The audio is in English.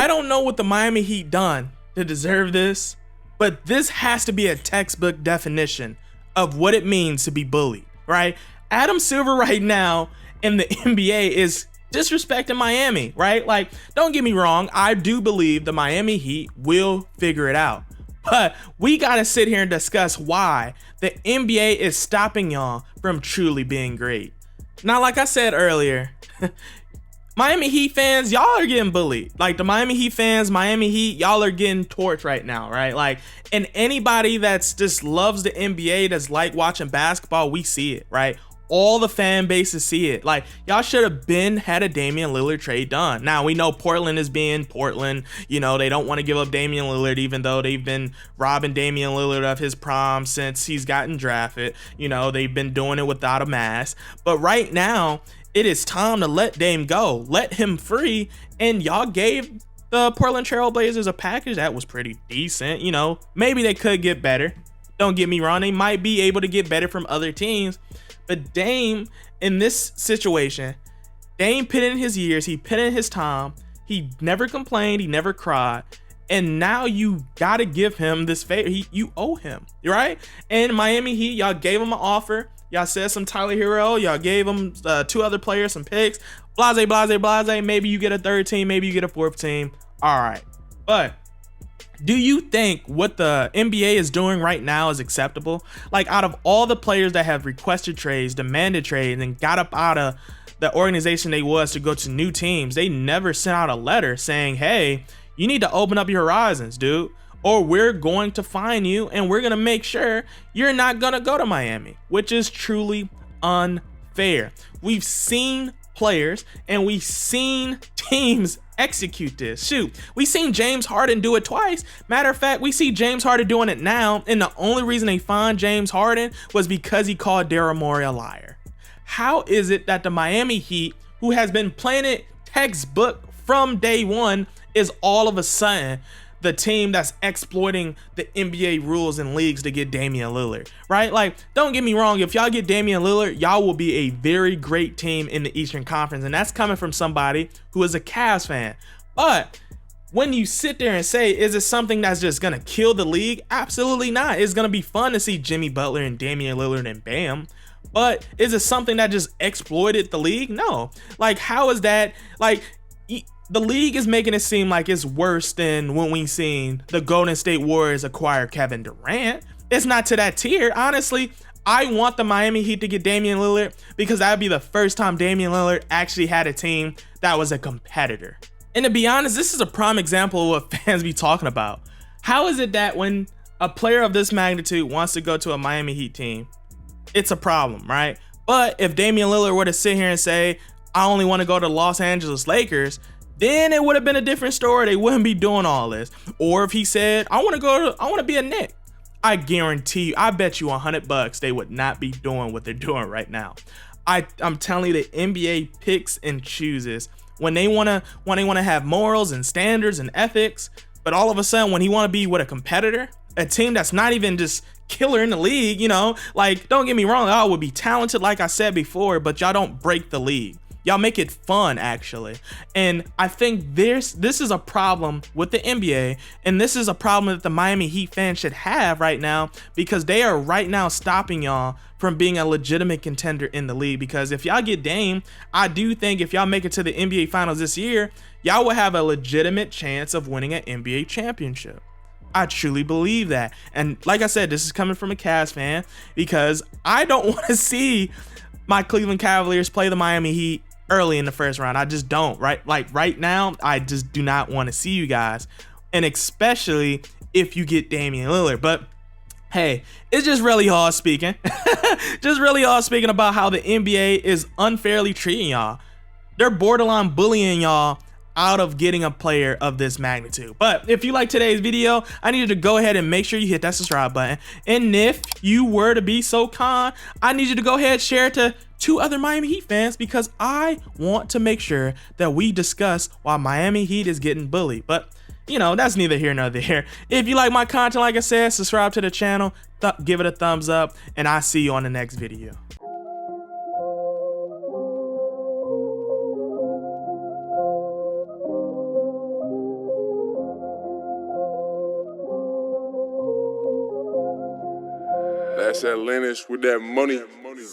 I don't know what the Miami Heat done to deserve this, but this has to be a textbook definition of what it means to be bullied, right? Adam Silver right now in the NBA is disrespecting Miami, right? Like, don't get me wrong, I do believe the Miami Heat will figure it out. But we gotta sit here and discuss why the NBA is stopping y'all from truly being great. Now, like I said earlier, Miami Heat fans, y'all are getting bullied. Like, the Miami Heat fans, Miami Heat, y'all are getting torched right now, right? Like, and anybody that's just loves the NBA, that's like watching basketball, we see it, right? All the fan bases see it. Like, y'all should have had a Damian Lillard trade done. Now, we know Portland is being Portland. You know, they don't want to give up Damian Lillard, even though they've been robbing Damian Lillard of his prom since he's gotten drafted. You know, they've been doing it without a mask. But right now, it is time to let Dame go. Let him free. And y'all gave the Portland Trail Blazers a package that was pretty decent. You know, maybe they could get better. Don't get me wrong. They might be able to get better from other teams. But Dame, in this situation, Dame put in his years, he put in his time, he never complained, he never cried, and now you gotta give him this favor. You owe him, right? And Miami Heat, y'all gave him an offer, y'all said some Tyler Hero, y'all gave him 2 other players, some picks, blase, maybe you get a 3rd team, maybe you get a 4th team, all right. But do you think what the NBA is doing right now is acceptable? Like, out of all the players that have requested trades, demanded trades, and got up out of the organization they was to go to new teams, they never sent out a letter saying, hey, you need to open up your horizons, dude, or we're going to fine you and we're going to make sure you're not going to go to Miami, which is truly unfair. We've seen players and we've seen teams execute this. Shoot, we seen James Harden do it twice. Matter of fact, we see James Harden doing it now, and the only reason they fined James Harden was because he called Daryl Morey a liar. How is it that the Miami Heat, who has been playing it textbook from day one, is all of a sudden the team that's exploiting the NBA rules and leagues to get Damian Lillard, right? Like, don't get me wrong, if y'all get Damian Lillard, y'all will be a very great team in the Eastern Conference, and that's coming from somebody who is a Cavs fan. But when you sit there and say, is it something that's just gonna kill the league? Absolutely not. It's gonna be fun to see Jimmy Butler and Damian Lillard and Bam. But is it something that just exploited the league? No. Like, how is that? Like, the league is making it seem like it's worse than when we seen the Golden State Warriors acquire Kevin Durant. It's not to that tier. Honestly, I want the Miami Heat to get Damian Lillard because that would be the first time Damian Lillard actually had a team that was a competitor. And to be honest, this is a prime example of what fans be talking about. How is it that when a player of this magnitude wants to go to a Miami Heat team, it's a problem, right? But if Damian Lillard were to sit here and say, I only want to go to Los Angeles Lakers, then it would have been a different story. They wouldn't be doing all this. Or if he said, I want to be a Knick, I guarantee you, I bet you $100 they would not be doing what they're doing right now. I'm telling you, the NBA picks and chooses when they want to have morals and standards and ethics. But all of a sudden, when he want to be with a competitor, a team that's not even just killer in the league, you know, like, don't get me wrong, y'all would be talented, like I said before, but y'all don't break the league. Y'all make it fun, actually. And I think this is a problem with the NBA, and this is a problem that the Miami Heat fans should have right now, because they are right now stopping y'all from being a legitimate contender in the league. Because if y'all get Dame, I do think if y'all make it to the NBA Finals this year, y'all will have a legitimate chance of winning an NBA championship. I truly believe that. And like I said, this is coming from a Cavs fan, because I don't want to see my Cleveland Cavaliers play the Miami Heat early in the first round. I just don't, right? Like, right now, I just do not want to see you guys, and especially if you get Damian Lillard. But hey, it's just really hard speaking. Just really hard speaking about how the NBA is unfairly treating y'all. They're borderline bullying y'all out of getting a player of this magnitude. But if you like today's video, I need you to go ahead and make sure you hit that subscribe button. And if you were to be so kind, I need you to go ahead and share it to 2 other Miami Heat fans, because I want to make sure that we discuss why Miami Heat is getting bullied. But you know, that's neither here nor there. If you like my content, like I said, subscribe to the channel, give it a thumbs up, and I'll see you on the next video. That's Atlantis with that money.